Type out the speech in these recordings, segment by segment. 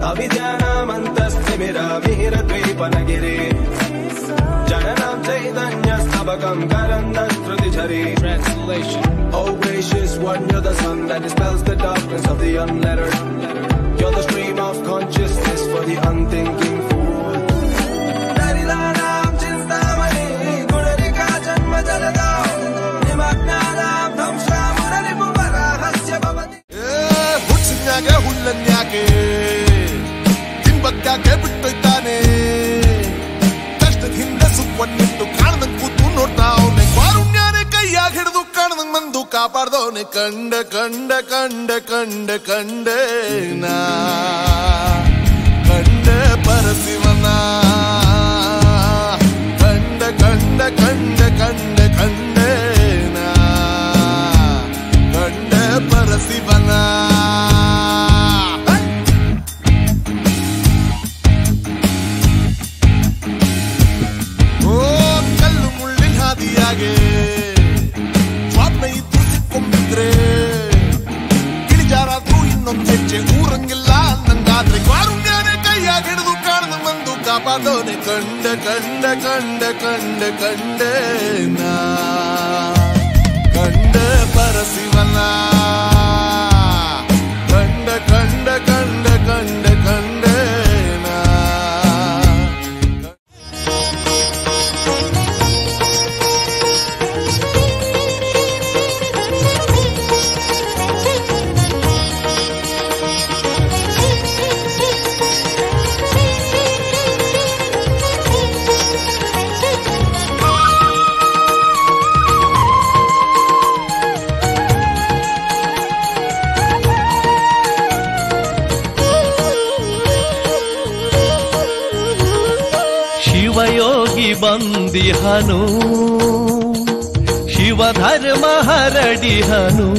अविद्यानामन्तस्तिमिरविहिरद्वीपनगिरे जननां चैतन्यस्तबकं करन्दश्रुतिझरे. Translation. Oh gracious one, you're the sun that dispels the darkness of the unlettered. You're the stream of consciousness for the unthinking fool. Narilanam chintamani gurarika janma jalada nimagnaram dhamshamurani puvarahasya bhavati. ಹುಚ್ಚನ್ಯಾಗೆ ಹುಲ್ಲನ್ಯಾಗೆ ತಿನ್ಬಕ್ಕಾಗೆ ಬಿಟ್ಟೊಯ್ತಾನೆ. ಕಷ್ಟದ ಹಿಂದೆ ಸುಮ್ಮನಿಟ್ಟು ಕಾಣದಂಗ್ ಕೂತು ನೋಡ್ತಾವ್ನೆ. ಕಾರುಣ್ಯನೇ ಕೈಯಾಗ ಹಿಡಿದು ಕಾಣದಂಗ್ ಮಂದು ಕಾಪಾಡ್ದವನೆ. ಕಂಡ ಕಂಡ ಕಂಡ ಕಂಡ ಕಂಡೆ ನಾ ಕಂಡೆ ಪರಶಿವನ. ಕಂಡ ಕಂಡ ಕಂಡ ಕಂಡ ಕಂಡೆ ನಾ ಕಂಡೆ ಪರಶಿವನ. ಕಲ್ಲು ಮುಳ್ಳಿನ ಹಾದಿಯಾಗೆ ಸ್ವಾಪ್ನ ಇದ್ದು ಸಿಕ್ಕೊಂಬಿದ್ರೆ ಇಳಿಜಾರಾದ್ರೂ ಇನ್ನೊಂದು ಹೆಜ್ಜೆ ಊರಂಗಿಲ್ಲ ನಂಗಾದ್ರೆ. ಕಾರುಣ್ಯನೇ ಕೈಯಾಗ ಹಿಡಿದು ಕಾಣದ ಮಂದು ಕಾಪಾಡೋನೆ. ಕಂಡ ಕಂಡ ಕಂಡ ಕಂಡ ಕಂಡೆ ನಾ ಕಂಡ ಪರಶಿವನ. ಕಂಡ ಕಂಡ ಕಂಡ ಕಂಡ ಕಂಡೆ ನಾ. ಶಿವಯೋಗಿ ಬಂದಿಹನು ಶಿವಧರ್ಮ ಹರಡಿಹನು.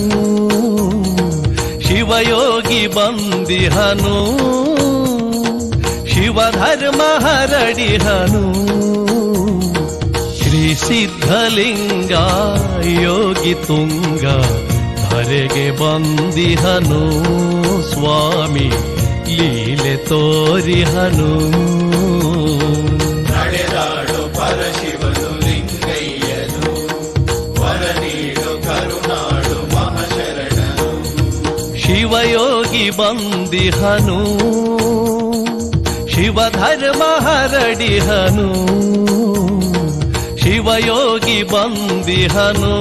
ಶಿವಯೋಗಿ ಬಂದಿಹನು ಶಿವಧರ್ಮ ಹರಡಿಹನು. ಶ್ರೀ ಸಿದ್ಧಲಿಂಗ ಯೋಗಿ ತುಂಗ ಧರೆಗೆ ಬಂದಿಹನು. ಸ್ವಾಮಿ ಲೀಲೆ ತೋರಿಹನು. ನಡೆದಾಡು ಪರಶಿವನು ಲಿಂಗಯ್ಯನು ವರ ನೀಡು ಕರುನಾಡು ಮಹಾಶರಣನು. ಶಿವಯೋಗಿ ಬಂದಿಹನು ಶಿವಧರ್ಮ ಹರಡಿಹನು. ಶಿವಯೋಗಿ ಬಂದಿಹನು.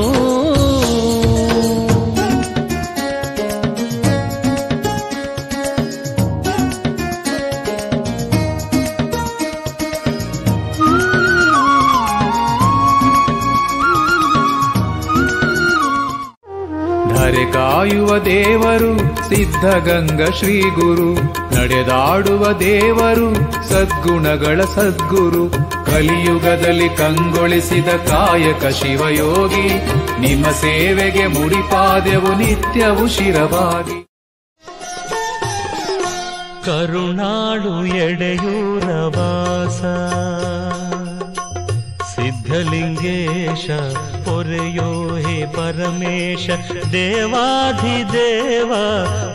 ಧರೆ ಕಾಯುವ ದೇವರು ಸಿದ್ಧಗಂಗ ಶ್ರೀ ಗುರು. ನಡೆದಾಡುವ ದೇವರು ಸದ್ಗುಣಗಳ ಸದ್ಗುರು. ಕಲಿಯುಗದಲ್ಲಿ ಕಂಗೊಳಿಸಿದ ಕಾಯಕ ಶಿವಯೋಗಿ. ನಿಮ್ಮ ಸೇವೆಗೆ ಮುಡಿಪಾದೆವು ನಿತ್ಯವು ಶಿರವಾಗಿ. ಕರುಣಾಳು ಎಡೆಯೂರ ವಾಸ ಸಿದ್ಧಲಿಂಗೇಶ ಪೊರೆಯೋ ಹೇ ಪರಮೇಶ. ದೇವಾಧಿದೇವ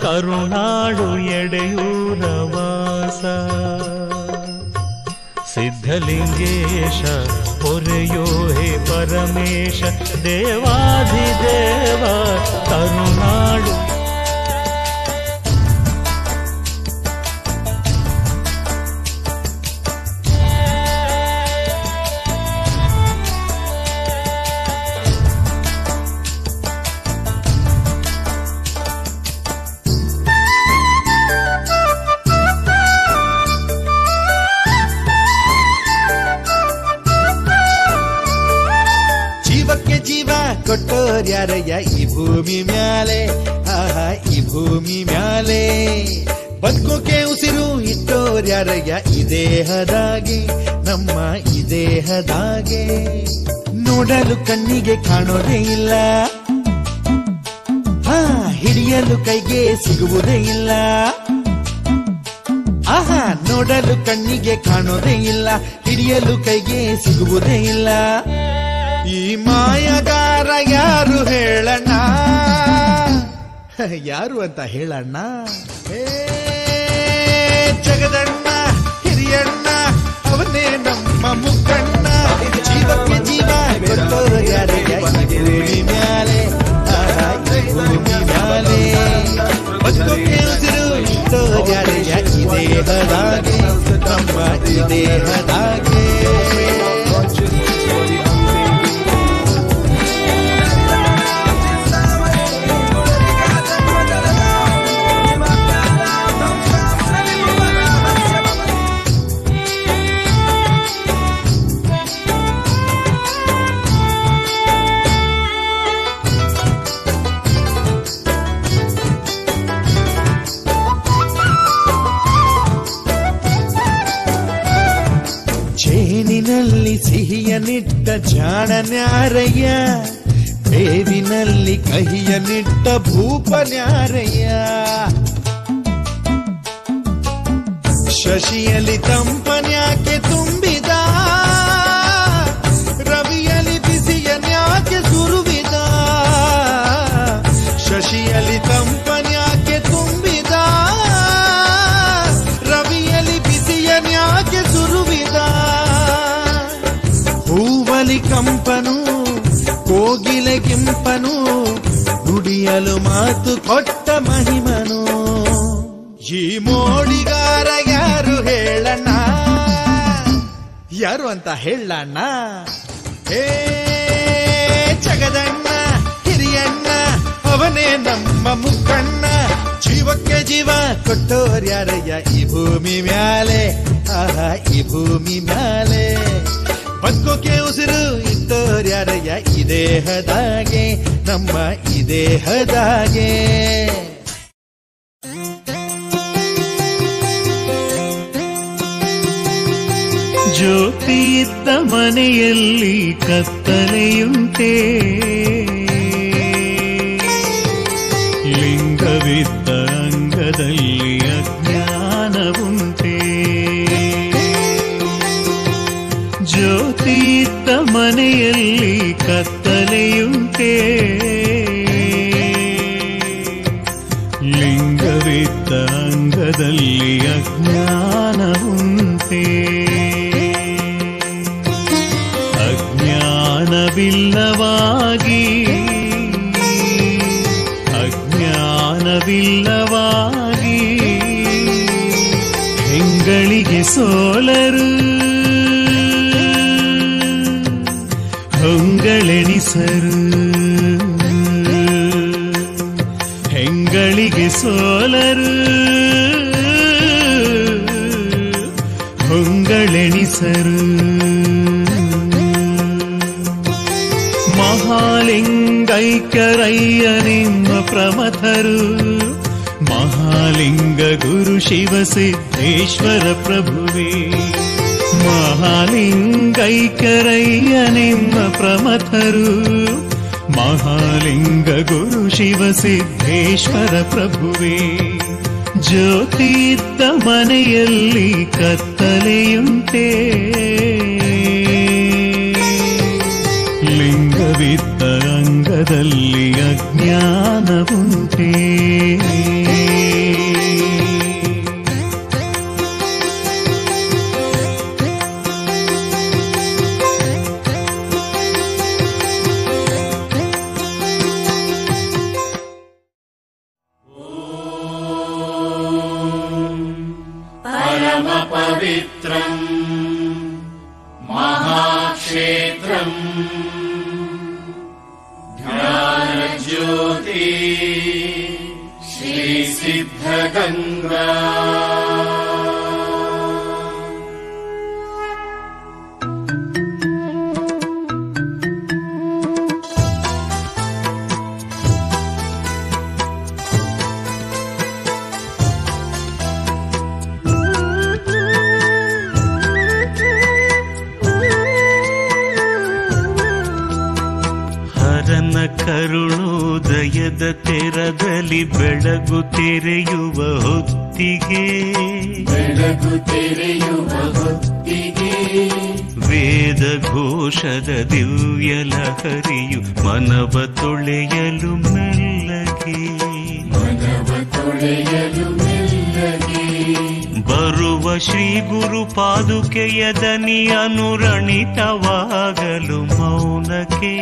ಕರುಣಾಳು ಎಡೆಯೂರ ವಾಸ ಸಿದ್ಧಲಿಂಗೇಶ ಪೊರೆಯೋ ಹೇ ಪರಮೇಶ. ದೇವಾಧಿದೇವ ಕರುಣಾಳು. ಕೊಟ್ಟೋರ್ಯಾರಯ್ಯ ಈ ಭೂಮಿ ಮ್ಯಾಲೆ. ಆಹಾ ಈ ಭೂಮಿ ಮ್ಯಾಲೆ ಬದುಕೋಕೆ ಉಸಿರು ಇಟ್ಟೋರ್ಯಾರಯ್ಯ ಈ ದೇಹದಾಗೆ. ನಮ್ಮ ಈ ದೇಹದಾಗೆ ನೋಡಲು ಕಣ್ಣಿಗೆ ಕಾಣೋದೇ ಇಲ್ಲ. ಹಿಡಿಯಲು ಕೈಗೆ ಸಿಗುವುದೇ ಇಲ್ಲ. ಆಹಾ ನೋಡಲು ಕಣ್ಣಿಗೆ ಕಾಣೋದೇ ಇಲ್ಲ. ಹಿಡಿಯಲು ಕೈಗೆ ಸಿಗುವುದೇ ಇಲ್ಲ. ಈ ಮಾಯಗಾರ ಯಾರು ಹೇಳಣ್ಣ? ಯಾರು ಅಂತ ಹೇಳಣ್ಣ? ಕೊಟ್ಟೋರ್ಯಾರೆಯ ಈ ದೇಹದಾಗೆ ನಮ್ಮ ಈ ದೇಹದಾಗೆ ಜೇನಿನಲ್ಲಿ ಸಿಹಿಯ ನಿಟ್ಟ ಜಾಣನ್ಯಾರಯ್ಯ ಬೇವಿನಲ್ಲಿ ಕಹಿಯ ನಿಟ್ಟ ಭೂಪನ್ಯಾರಯ್ಯ ಶಶಿಯಲ್ಲಿ ತಂಪನ್ಯಾಕೆ ತುಂಬಿದ ರವಿಯಲ್ಲಿ ಬಿಸಿಯನ್ಯಾಕೆ ಸುರುವಿದ ಶಶಿಯಲ್ಲಿ ತಂಪನ್ಯಾಕೆ ತುಂಬಿದ ರವಿಯಲ್ಲಿ ಬಿಸಿಯನ್ಯಾಕೆ ಸುರುವಿದ ಹೂವಲಿ ಕಂಪನು ಕೋಗಿಲೆ ಕೆಂಪನು ನುಡಿಯಲು ಮಾತು ಕೊಟ್ಟ ಮಹಿಮನು ಈ ಮೋಡಿಗಾರ ಯಾರು ಹೇಳಣ್ಣ ಯಾರು ಅಂತ ಹೇಳಣ್ಣ ಹೇ ಜಗದಣ್ಣ ಹಿರಿಯಣ್ಣ ಅವನೇ ನಮ್ಮ ಮುಖಣ್ಣ ಜೀವಕ್ಕೆ ಜೀವ ಕೊಟ್ಟೋರ್ಯಾರಯ್ಯ ಈ ಭೂಮಿ ಮ್ಯಾಲೆ ಆಹಾ ಈ ಭೂಮಿ ಮ್ಯಾಲೆ ಬದುಕೋಕೆ ಉಸಿರು ಇಟ್ಟೋರ್ಯಾರಯ್ಯ ಈ ದೇಹದಾಗೆ ನಮ್ಮ ಈ ದೇಹದಾಗೆ ಜ್ಯೋತಿ ಇದ್ದ ಮನೆಯಲ್ಲಿ ಕತ್ತಲೆಯುಂಟೆ ಲಿಂಗವಿದ್ದ ಅಂಗದಲ್ಲಿ ಅಜ್ಞಾನವುಂಟೆ ಜ್ಯೋತಿ ಇದ್ದ ಮನೆಯಲ್ಲಿ ಕತ್ತಲೆಯುಂಟೆ ಲಿಂಗವಿದ್ದ ಅಂಗದಲ್ಲಿ ಅಜ್ಞಾನವುಂಟೆ ಅಜ್ಞಾನವಿಲ್ಲವಾಗಿ ಅಜ್ಞಾನವಿಲ್ಲವಾಗಿ ಹೆಂಗಳಿಗೆ ಸೋಲರು ಹೊಂಗಳೆಣಿಸರು ಹೆಂಗಳಿಗೆ ಸೋಲರು ಹೊಂಗಳೆಣಿಸರು ಮಹಾಲಿಂಗೈಕ್ಯರಯ್ಯ ನಿಮ್ಮ ಪ್ರಮಥರು ಮಹಾಲಿಂಗ ಗುರು ಶಿವ ಸಿದ್ದೇಶ್ವರ ಪ್ರಭುವೇ ಮಹಾಲಿಂಗೈಕ್ಯರಯ್ಯ ನಿಮ್ಮ ಪ್ರಮಥರು ಮಹಾಲಿಂಗ ಗುರು ಶಿವ ಸಿದ್ದೇಶ್ವರ ಪ್ರಭುವೇ ಜ್ಯೋತಿ ಇದ್ದ ಮನೆಯಲ್ಲಿ ಕತ್ತಲೆಯುಂಟೆ ಲಿಂಗವಿದ್ದ ಅಂಗದಲ್ಲಿ ಅಜ್ಞಾನವುಂಟೆ ಪರಮ ಪವಿತ್ರಂ ಮಹಾಕ್ಷೇತ್ರಂ ಜ್ಞಾನಜ್ಯೋತಿ ಶ್ರೀ ಸಿದ್ಧಗಂಗಾ ಕರುಣೋದಯದ ತೆರದಲ್ಲಿ ಬೆಳಗು ತೆರೆಯುವ ಹೊತ್ತಿಗೆ ವೇದ ಘೋಷದ ದಿವ್ಯ ಲಹರಿಯು ಮನವ ತೊಳೆಯಲು ಮೆಲ್ಲಗೆ ಬರುವ ಶ್ರೀ ಗುರು ಪಾದುಕೆಯ ದನಿ ಅನುರಣಿತವಾಗಲು ಮೌನಕ್ಕೆ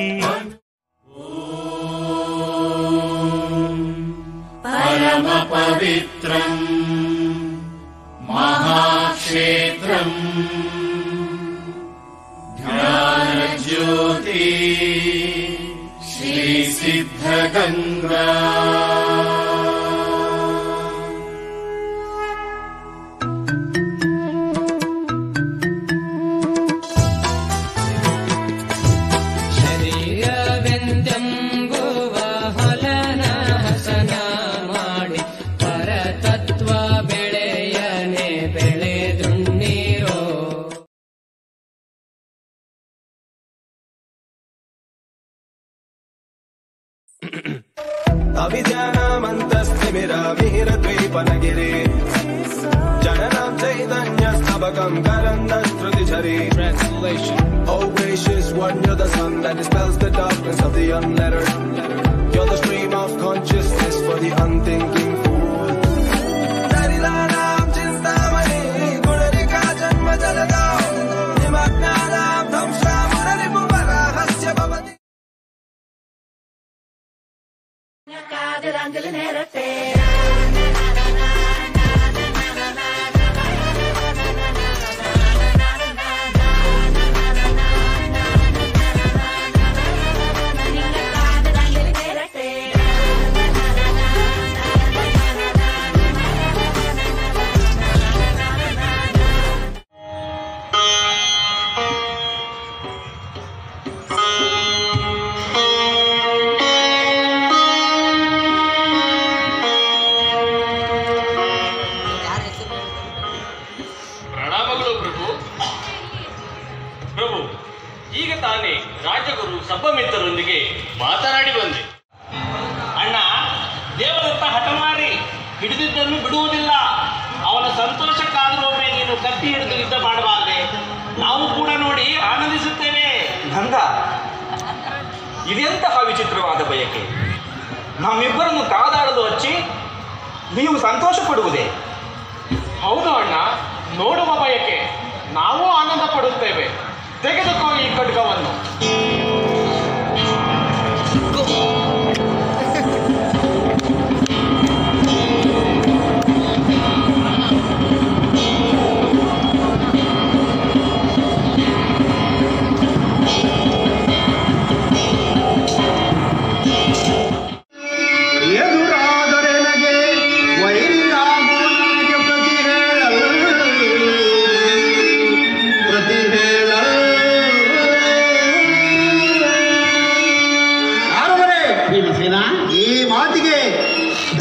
ಪರಮ ಪವಿತ್ರಂ महाक्षेत्रम् Gyanjyoti श्रीसिद्धगङ्गा अभिज्ञानमन्तस्तिमिरमिहिरद्वीपनगिरे जननां चैतन्यस्तबकं करन्दश्रुतिझरे. Translation. Oh gracious one, you're the sun that dispels the darkness of the unlettered. You're the stream of consciousness for the unthinking fool. Darilanam chintamani gurarika janma jalada nimagnalam dhamsha muraripuvarahasya bhavati. ಸಬ್ಬಮಿತ್ರರೊಂದಿಗೆ ಮಾತನಾಡಿ ಬಂದೆ. ಅಣ್ಣ, ದೇವದತ್ತ ಹಠಮಾರಿ, ಹಿಡಿದಿದ್ದನ್ನು ಬಿಡುವುದಿಲ್ಲ. ಅವನ ಸಂತೋಷಕ್ಕಾದರೂ ಒಮ್ಮೆ ನೀನು ಕತ್ತಿ ಹಿಡಿದು ಯುದ್ಧ ಮಾಡಬಾರದೆ? ನಾವು ಕೂಡ ನೋಡಿ ಆನಂದಿಸುತ್ತೇವೆ. ಗಂಗ, ಇದೆಂತಹ ವಿಚಿತ್ರವಾದ ಬಯಕೆ. ನಮ್ಮಿಬ್ಬರನ್ನು ಕಾದಾಡಲು ಹಚ್ಚಿ ನೀವು ಸಂತೋಷ ಪಡುವುದೇ? ಹೌದು ಅಣ್ಣ, ನೋಡುವ ಬಯಕೆ. ನಾವು ಆನಂದ ಪಡುತ್ತೇವೆ. ತೆಗೆದುಕೋ ಈ ಖಡ್ಗವನ್ನು.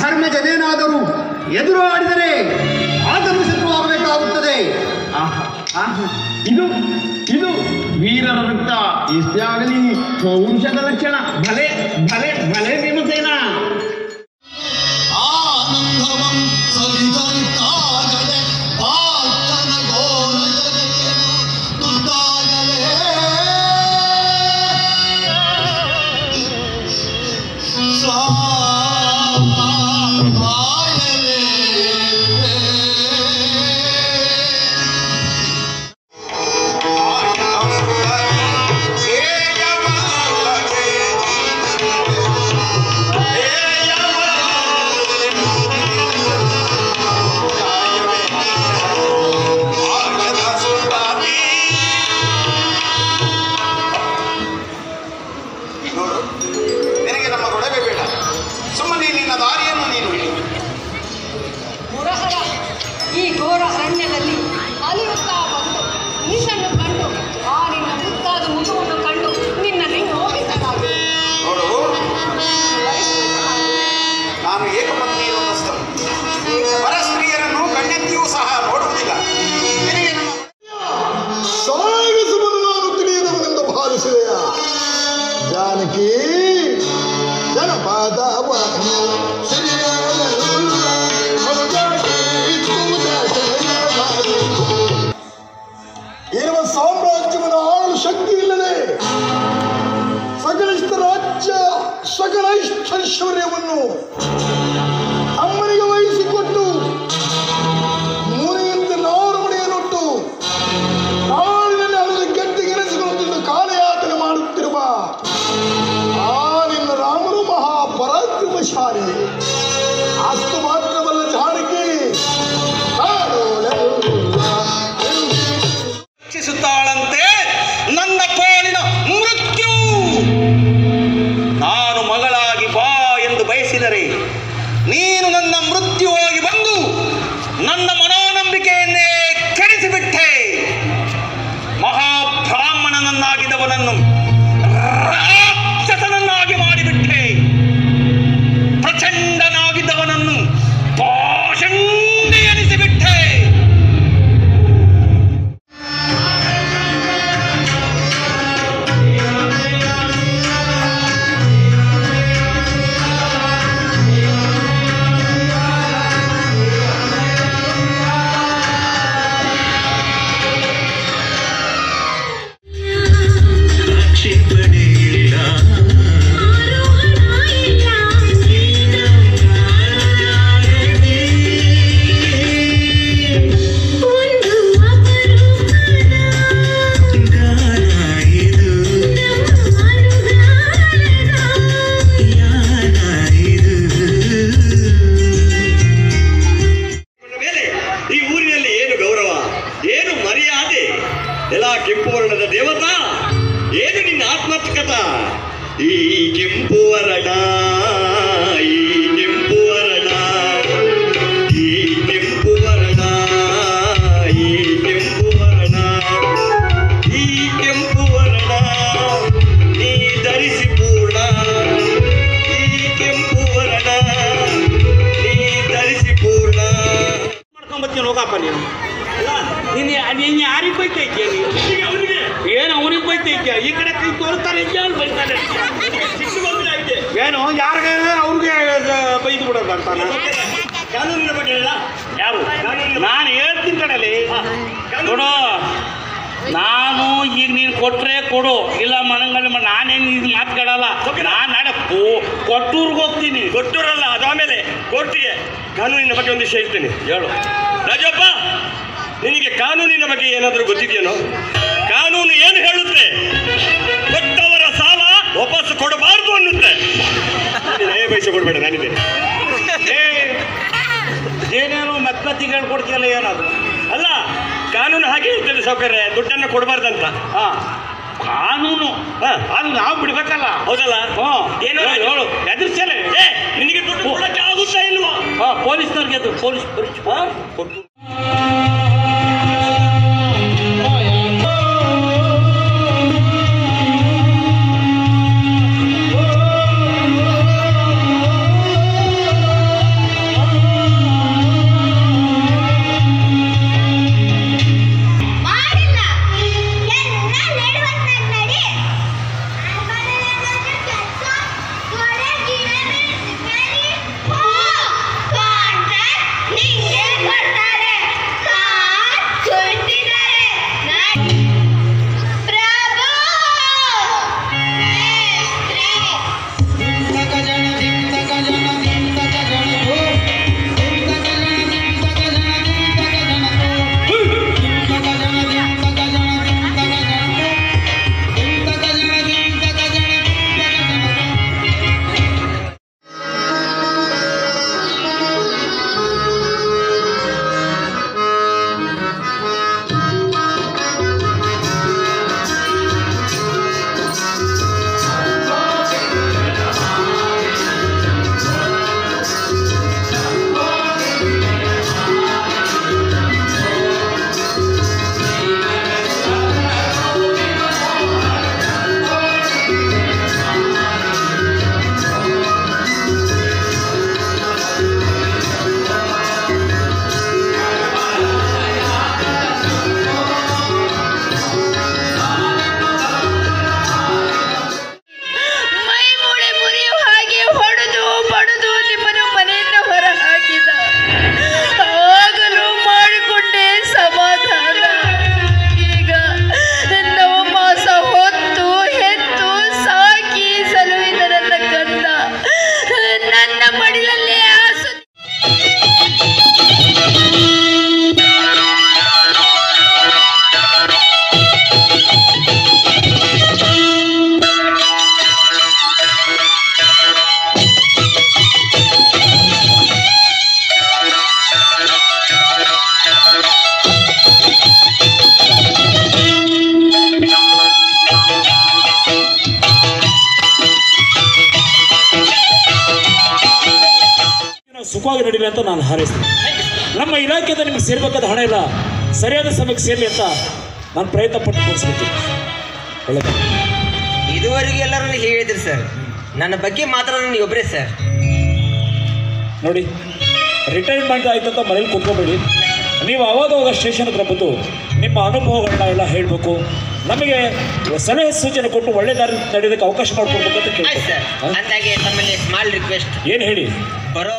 ಧರ್ಮಜನೇನಾದರೂ ಎದುರು ಆಡಿದರೆ ಆದರೂ ಶತ್ರುವಾಗಬೇಕಾಗುತ್ತದೆ. ಇದು ಇದು ವೀರರ ರಕ್ತ ಎಷ್ಟೇ ಆಗಲಿ ಪೌರುಷದ ಲಕ್ಷಣ. ಭಲೆ ಭಲೆ ಭಲೆ ಭೀಮಸೇನ. ಆನಂದವಂ ಸಲಿದಂತಾಗಲೇ ಆತನ ಗೋರಗಲೇ ನುದ್ದಾಗಲೇ ಈ ಘೋರ ಅರಣ್ಯದಲ್ಲಿ ಅಲಿಯುತ್ತಾ ಬಂದು ನಿನ್ನನ್ನು ಕಂಡು ಆ ನಿನ್ನ ಮುದ್ದಾದ ಮುಖವನ್ನು ಕಂಡು ನಿನ್ನಲ್ಲಿ ನೋಡಿಸಲಾಗಿದೆ. ನೋಡು, ನಾನು ಏಕಪತ್ನಿ ಪರಸ್ತ್ರೀಯರನ್ನು ಕಣ್ಣೆತ್ತಿಯೂ ಸಹ ನೋಡುವುದಿಲ್ಲ. ಸಾಗಿಸುವುದು ನಾನು ತಿಳಿಯದವನೆಂದು ಭಾವಿಸಿದೆಯ ಜಾನಕಿ ಜನಪಾದ ಇರುವ ಸಾಮ್ರಾಜ್ಯವನ್ನು ಆಳಲು ಶಕ್ತಿ ಇಲ್ಲದೆ ಸಕಲಿಷ್ಟ ರಾಜ್ಯ ಸಕಲ ಐಶ್ವರ್ಯವನ್ನು ಅಮ್ಮನಿಗೆ ವಹಿಸಿಕೊಟ್ಟು ಮುನಿಯಂತೆ ನಾರು ಮನೆಯನ್ನುಟ್ಟು ಕಾಡಿನಲ್ಲಿ ಅಲ್ಲದೆ ಗಟ್ಟಿಗೆರೆಸಿಕೊಂಡು ಕಾಲಯಾತನೆ ಮಾಡುತ್ತಿರುವ ಆ ನಿನ್ನ ರಾಮನು ಮಹಾಪರಾಕ್ರಮಶಾಲಿ. ಅಷ್ಟು ಮಾತ್ರವಲ್ಲ ಜಾನಕಿ, ಕಾಡೋಳೆ ಈ ಕೆಂಪು ವರ್ಣ ಈ ಕೆಂಪು ವರ್ಣ ಈ ಕೆಂಪು ವರ್ಣ ಈ ಕೆಂಪು ವರ್ಣ ಈ ಕೆಂಪು ವರ್ಣ ನೀ ಧರಿಸಿ ಪೂರ್ಣ ಈ ಕೆಂಪು ವರ್ಣ ನೀ ಧರಿಸಿ ಪೂರ್ಣ ಮಾಡ್ಕೊಂಬತ್ತೀನಿ ಹೋಗಪ್ಪ ನೀನು ನೀನು ಯಾರಿಗೆ ಬೈತಾ ಇದ್ದೀಯ ನೀನು ಏನು ಅವ್ರಿಗೆ ಬೈತಾ ಇದ್ದೀಯ ಈ ಕಡೆ ಕೈ ತೋರಿಸ್ತಾರೆ ಬೈತಾನೆ ಏನು ಯಾರಿಗೆ ಅವ್ರಿಗೆ ಬೈದು ಬಿಡೋದು ಅಂತಾನೆ ಕಾನೂನಿನ ಬಗ್ಗೆ ಇಲ್ಲ ಯಾರು ನಾನು ಹೇಳ್ತೀನಿ ಕಡೆಯಲ್ಲಿ ಕೊಡು ನಾನು ಈಗ ನೀನು ಕೊಟ್ಟರೆ ಕೊಡು ಇಲ್ಲ ಮನಂಗಲ್ಲಿ ನಾನೇನು ಇದು ಮಾತುಗಳಲ್ಲ ನಾನು ನಾಳೆ ಕೊಟ್ಟೂರ್ಗೆ ಹೋಗ್ತೀನಿ ಕೊಟ್ಟೂರಲ್ಲ ಅದಾದಮೇಲೆ ಕೋರ್ಟಿಗೆ ಕಾನೂನಿನ ಬಗ್ಗೆ ಒಂದು ವಿಷಯ ಹೇಳ್ತೀನಿ ಹೇಳು ರಾಜಪ್ಪ ನಿನಗೆ ಕಾನೂನಿನ ಬಗ್ಗೆ ಏನಾದರೂ ಗೊತ್ತಿದೆಯೇನೋ ಕಾನೂನು ಏನು ಹೇಳುತ್ತೆ ಕೊಟ್ಟವರ ಸಾಲ ವಾಪಸ್ ಕೊಡಬಾರ್ದು ಅನ್ನುತ್ತೆ ಪೈಸೆ ಕೊಡಬೇಡ ನಾನಿದ್ದೇನೆ ಏನೇನು ಮತ್ತಿ ಹೇಳ್ಕೊಡ್ತೀಯಲ್ಲ ಏನಾದ್ರು ಅಲ್ಲ ಕಾನೂನು ಹಾಗೆ ಇರ್ತದೆ ಸೌಕರ್ಯ ದುಡ್ಡನ್ನು ಕೊಡಬಾರ್ದಂತ ಕಾನೂನು ಅದು ನಾವು ಬಿಡ್ಬೇಕಲ್ಲ ಹೌದಲ್ಲ ಏನೋ ಹೇಳು ಎದುರ್ಸಲೆ ನಿನಗೆ ದುಡ್ಡು ಕೊಡಕ್ಕೆ ಆಗುತ್ತಾ ಇಲ್ವಾ ಪೊಲೀಸ್ನವ್ರಿಗೆ ಅದು ಪೊಲೀಸ್ ಕೊಟ್ಟು ಸುಖವಾಗಿ ನಡೀಲಿ ಅಂತ ನಾನು ಹಾರೈಸ್ತೀನಿ. ನಮ್ಮ ಇಲಾಖೆಯಿಂದ ನಿಮಗೆ ಸೇರ್ಬೇಕಾದ ಹಣ ಇಲ್ಲ, ಸರಿಯಾದ ಸಮಯಕ್ಕೆ ಸೇರಲಿ ಅಂತ ನಾನು ಪ್ರಯತ್ನ ಪಟ್ಟು ತೋರಿಸ್ಬಿಡ್ತೀನಿ. ಒಳ್ಳೆಯದು. ಇದುವರೆಗೂ ಎಲ್ಲರೂ ಹೇಳಿದ್ರಿ ಸರ್, ನನ್ನ ಬಗ್ಗೆ ಮಾತ್ರ ನೀವು ಒಬ್ಬರೇ ಸರ್. ನೋಡಿ, ರಿಟೈರ್ಮೆಂಟ್ ಆಯ್ತು ಅಂತ ಮನೇಲಿ ಕೂತ್ಕೋಬೇಡಿ. ನೀವು ಅವಾಗ ಸ್ಟೇಷನ್ ಹತ್ರ ಬಂದು ನಿಮ್ಮ ಅನುಭವಗಳನ್ನ ಎಲ್ಲ ಹೇಳಬೇಕು, ನಮಗೆ ಸಲಹೆ ಸೂಚನೆ ಕೊಟ್ಟು ಒಳ್ಳೆ ದಾರಿ ನಡೆಯೋದಕ್ಕೆ ಅವಕಾಶ ಮಾಡಿಕೊಡ್ಬೇಕು ಅಂತ ಕೇಳ್ತೀನಿ. ಅಂದಾಗೆ ನಮ್ಮಲ್ಲಿ ಸ್ಮಾಲ್ ರಿಕ್ವೆಸ್ಟ್. ಏನು ಹೇಳಿ? ಬರೋ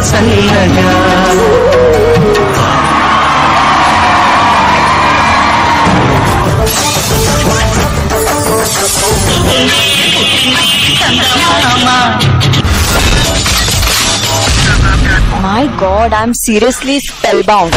వాత్సల్యగా My God, I'm seriously spellbound.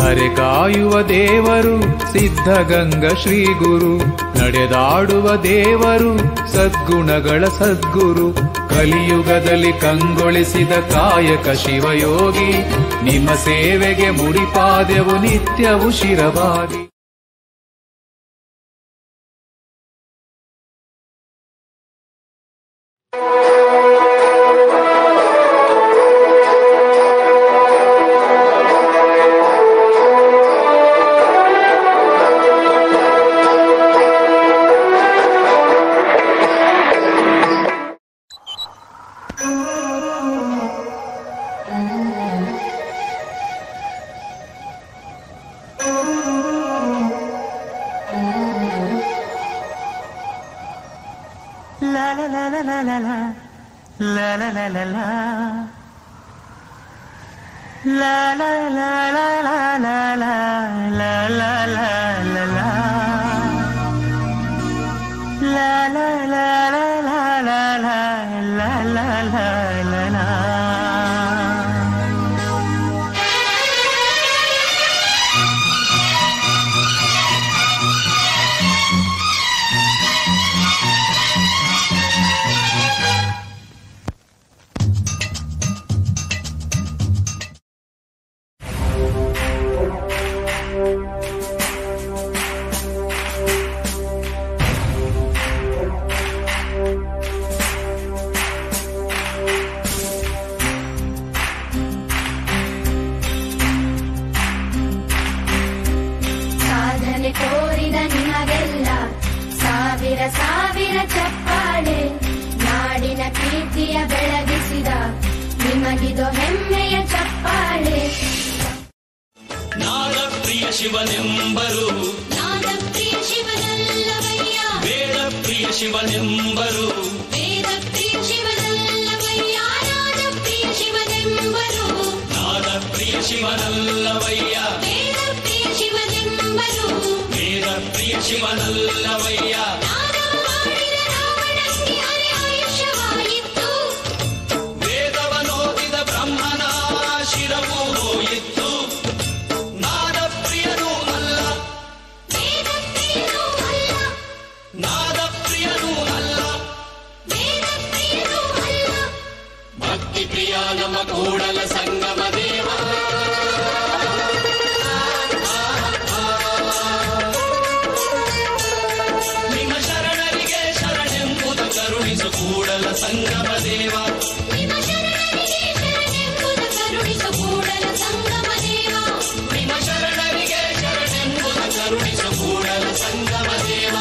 ಧರೆ ಕಾಯುವ ದೇವರು ಸಿದ್ಧಗಂಗ ಶ್ರೀ ಗುರು, ನಡೆದಾಡುವ ದೇವರು ಸದ್ಗುಣಗಳ ಸದ್ಗುರು, ಕಲಿಯುಗದಲ್ಲಿ ಕಂಗೊಳಿಸಿದ ಕಾಯಕ ಶಿವಯೋಗಿ, ನಿಮ್ಮ ಸೇವೆಗೆ ಮುಡಿಪಾದೆವು ನಿತ್ಯವು ಶಿರವಾಗಿ. ಸಾವಿರ ಚಪ್ಪಾಳೆ ನಾಡಿನ ಕೀರ್ತಿಯ ಬೆಳಗಿಸಿದ ನಿಮಗಿದು ಹೆಮ್ಮೆಯ ಚಪ್ಪಾಳೆ. ನಾದ ಪ್ರಿಯ ಶಿವನೆಂಬರು, ನಾದ ಪ್ರಿಯ ಶಿವನಲ್ಲವಯ್ಯ, ವೇದ ಪ್ರಿಯ ಶಿವನೆಂಬರು, ವೇದ ಪ್ರಿಯ ಶಿವನಲ್ಲವಯ್ಯ, ನಾದ ಪ್ರಿಯ ಶಿವನೆಂಬರು, ನಾದ ಪ್ರಿಯ ಶಿವನಲ್ಲವಯ್ಯ, ವೇದ ಪ್ರಿಯ ಶಿವನೆಂಬರು, ವೇದ ಪ್ರಿಯ ಶಿವನಲ್ಲವಯ್ಯ. ವೇದವನೋದಿದ ಬ್ರಹ್ಮನ ಶಿರವು ಹೋಯಿತು, ನಾದ ಪ್ರಿಯನೂ ಅಲ್ಲ, ನಾದ ಪ್ರಿಯನೂ ಅಲ್ಲ, ಭಕ್ತಿ ಪ್ರಿಯ ನಮ್ಮ ಕೂಡಲ ಸಂಗಮ ದೇವ. ನಿಮ್ಮ ಶರಣರಿಗೆ ಶರಣೆಂಬುದು ಕರುಣಿಸು ಕೂಡಲ ಸಂಗಮ ದೇವ. ನಿಮ್ಮ ಶರಣರಿಗೆ ಶರಣೆಂಬುದು ಕರುಣಿಸು ಕೂಡಲ ಸಂಗಮ ದೇವ. ನಿಮ್ಮ ಶರಣರಿಗೆ ಶರಣೆಂಬುದು ಕರುಣಿಸು ಕೂಡಲ ಸಂಗಮ ದೇವ.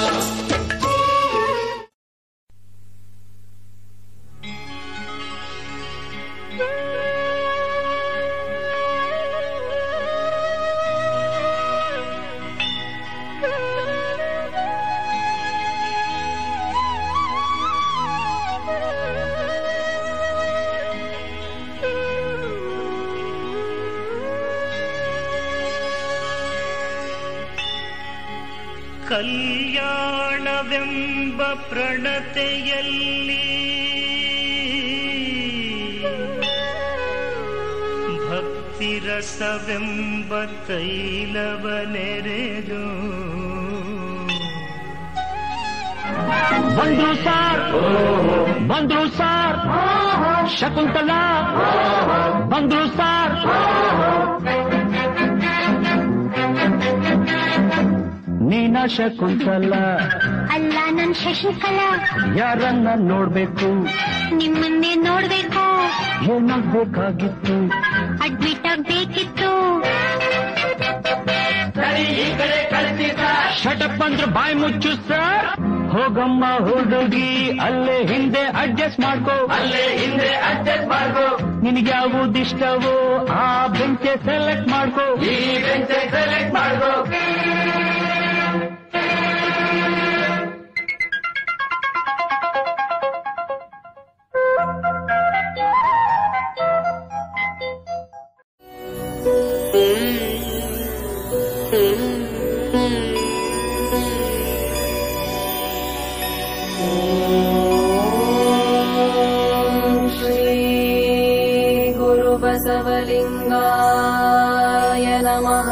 ಕಲ್ಯಾಣವೆಂಬ ಪ್ರಣತೆಯಲ್ಲಿ ಭಕ್ತಿರಸವೆಂಬ ತೈಲವನೆರೆದು ಬಂದ್ರು ಸಾರ್ ಶಕುಂತಲಾ ಬಂದ್ರು ಸಾರ್ ನೀನ ಶಕುಂತಲ ಅಲ್ಲ ನನ್ ಶಶಿಕಲಾ ಯಾರನ್ನ ನೋಡ್ಬೇಕು ನಿಮ್ಮನ್ನೇ ನೋಡ್ಬೇಕು ಏನಾಗ್ಬೇಕಾಗಿತ್ತು ಅಡ್ಮಿಟ್ ಆಗ್ಬೇಕಿತ್ತು ಶಟಪ್ ಅಂದ್ರೆ ಬಾಯಿ ಮುಚ್ಚು ಸರ್ ಹೋಗಮ್ಮ ಹುಡುಗಿ ಅಲ್ಲೇ ಹಿಂದೆ ಅಡ್ಜಸ್ಟ್ ಮಾಡ್ಕೋ ನಿನಗೆ ಯಾವುದಿಷ್ಟವೋ ಆ ಬೆಂಚೆ ಸೆಲೆಕ್ಟ್ ಮಾಡ್ಕೋ ಬಸವಲಿಂಗಾಯ ನಮಃ.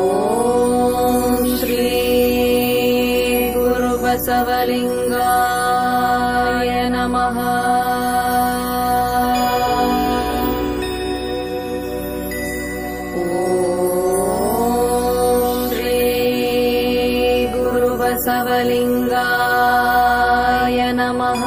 ಓಂ ಶ್ರೀ ಗುರು ಬಸವಲಿಂಗಾಯ ನಮಃ. ಓಂ ಶ್ರೀ ಗುರು ಬಸವಲಿಂಗಾಯ ನಮಃ.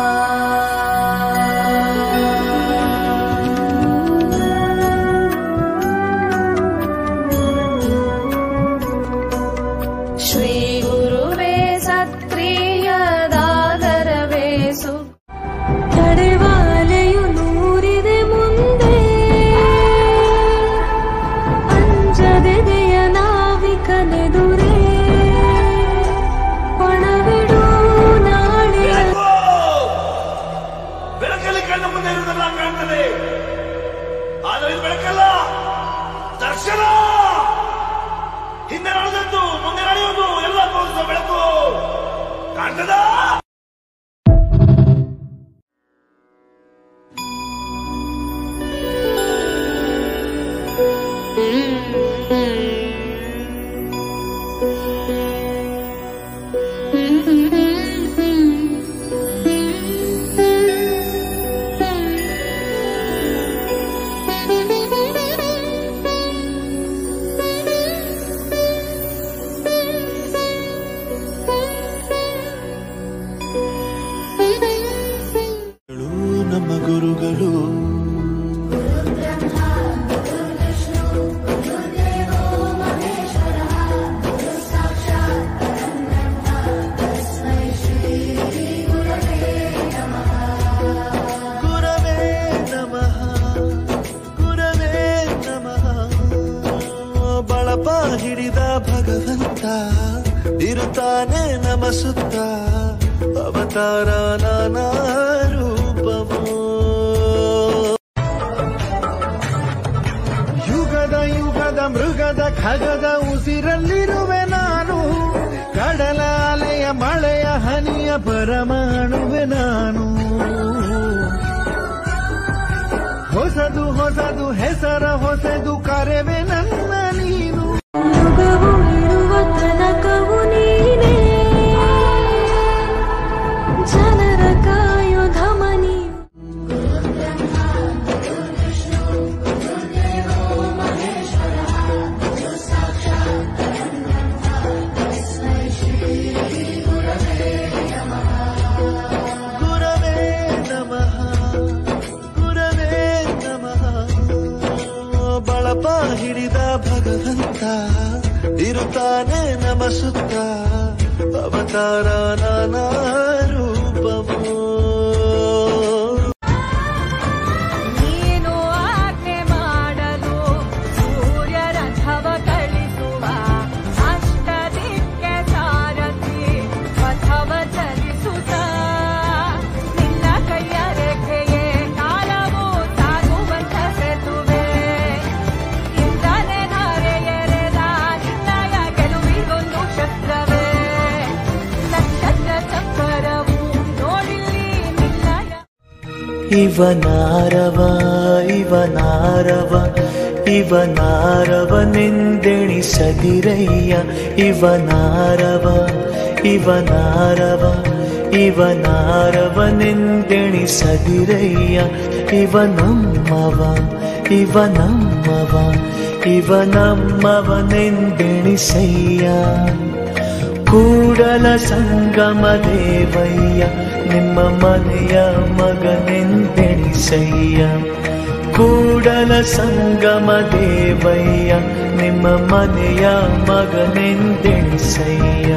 ಶ್ರೀ ಗುರುವೇ ಸತ್ಕ್ರಿಯದಾದರವೇಸು ತಡೆವಾಲೆಯು ನೂರಿದೆ ಮುಂದೆ ಅಂಜದೆದೆಯ ನಾವಿಕನೆದುರೇ ಪಣವಿಡು ನಾಳೆ. ಬೆಳಕಲ್ಲಿ ಕಣ್ಣ ಮುಂದೆ ಇರುವುದೆಲ್ಲ ಕಾಣ್ತದೆ, ಆದರೆ ಇದು ಬೆಳಕಲ್ಲ, ದರ್ಶನ. ಹಿಂದೆ ನಡೆದದ್ದು ಮುಂದೆ ನಡೆಯುವುದು ಎಲ್ಲ ತೋರಿಸುವ ಬೆಳಕು ಕಾಣ್ತದ. ನಮ್ಮ ಗುರುಗಳು ಗುರವೇ ನಮಃ, ಗುರವೇ ನಮಃ. ಬಳಪ ಹಿಡಿದ ಭಗವಂತ ಇರುತ್ತಾನೆ ನಮ ಸುತ್ತ, ಅವತಾರ ನಾನಾ ರೂಪವೋ. ಯುಗದ ಯುಗದ ಮೃಗದ ಖಗದ ಉಸಿರಲ್ಲಿರುವೆ ನಾನು, ಕಡಲ ಅಲೆಯ ಮಳೆಯ ಹನಿಯ ಪರಮಾಣುವೆ ನಾನು. ಹೊಸದು ಹೊಸದು ಹೆಸರ ಹೊಸದು ಕರೆವೆ ನನ್ನ ನೀನು. ಯುಗವು ಇರುವ ತನಕವು ನೀನೇ, ಜನರ ಕಾಯೋ ಧಮನಿ. ಗುರವೇ ನಮಃ, ಗುರವೇ ನಮಃ. ಬಳಪ ಹಿಡಿದ ಭಗವಂತ ಇರುತ್ತಾನೆ ನಮ ಸುತ್ತ, ಅವತಾರ ನಾನಾ ರೂಪವೋ. ನೀನು ಆಜ್ಞೆ ಮಾಡಲು ಸೂರ್ಯ ರಥವ ಕಳಿಸುವ, ಅಷ್ಟದಿಕ್ಕೆ ಸಾರಥಿ ಪಥವ ಚಲಿಸುತ್ತ, ನಿನ್ನ ಕೈಯ ರೇಖೆಯೇ ಕಾಲವು ಸಾಗುವಂತ ಸೇತುವೆ. ಇವನಾರವ ಇವನಾರವ ಇವನಾರವನೆಂದೆಣಿಸದಿರಯ್ಯ ಇವನಾರವ ಇವನಾರವ ಇವನಾರವನೆಂದೆಣಿಸದಿರಯ್ಯ ಇವನಮ್ಮವ ಇವನಮ್ಮವ ಇವನಮ್ಮವನೆಂದೆಣಿಸಯ್ಯ ಕೂಡಲ ಸಂಗಮ ದೇವಯ್ಯ ನಿಮ್ಮ ಮನೆಯ ಮಗನೆಂದೆಣಿಸಯ್ಯ ಕೂಡಲ ಸಂಗಮ ದೇವಯ್ಯ ನಿಮ್ಮ ಮನೆಯ ಮಗನೆಂದೆಣಿಸಯ್ಯ